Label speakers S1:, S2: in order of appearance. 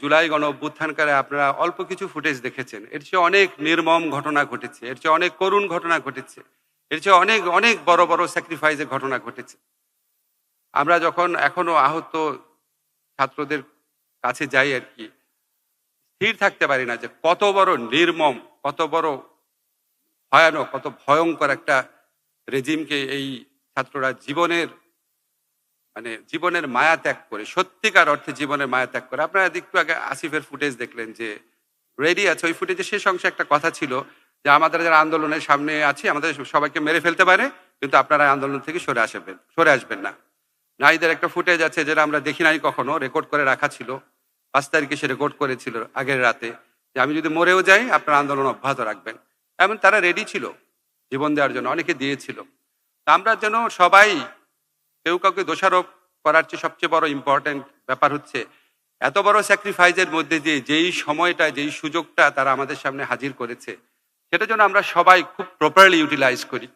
S1: জুলাই গণ অভ্যুত্থানকালে আপনারা অল্প কিছু ফুটেজ দেখেছেন। এর চেয়ে অনেক নির্মম ঘটনা ঘটেছে, এর চেয়ে অনেক করুণ ঘটনা ঘটেছে, এর চেয়ে অনেক অনেক বড় বড় স্যাক্রিফাইসের ঘটনা ঘটেছে। আমরা যখন এখনো আহত ছাত্রদের কাছে যাই আর কি, স্থির থাকতে পারি না যে কত বড় নির্মম, কত বড় ভয়ানক, কত ভয়ঙ্কর একটা রেজিমকে এই ছাত্ররা জীবনের মায়া ত্যাগ করে, সত্যিকার অর্থে জীবনের মায়া ত্যাগ করে। আপনারা একটু আগে আসিফের ফুটেজ দেখলেন যে রেডি আছে, ওই ফুটেজে শেষ অংশে একটা কথা ছিল যে আমাদের যারা আন্দোলনের সামনে আছি আমাদের সবাইকে মেরে ফেলতে পারে, কিন্তু আপনারা আন্দোলন থেকে সরে আসবেন না। নাহিদের একটা ফুটেজ আছে যেটা আমরা দেখি নাই কখনো, রেকর্ড করে রাখা ছিল, 5 তারিখে সে রেকর্ড করেছিল আগের রাতে, যে আমি যদি মরেও যাই আপনারা আন্দোলন অব্যাহত রাখবেন। এমন তারা রেডি ছিল জীবন দেওয়ার জন্য, অনেকে দিয়েছিল। তা আমরা যেন সবাই, কেউ কাউকে দোষারোপ করার চেয়ে সবচেয়ে বড় ইম্পর্টেন্ট ব্যাপার হচ্ছে এত বড় স্যাক্রিফাইসের মধ্যে দিয়ে যেই সময়টা, যেই সুযোগটা তারা আমাদের সামনে হাজির করেছে, সেটা যেন আমরা সবাই খুব প্রপারলি ইউটিলাইজ করি।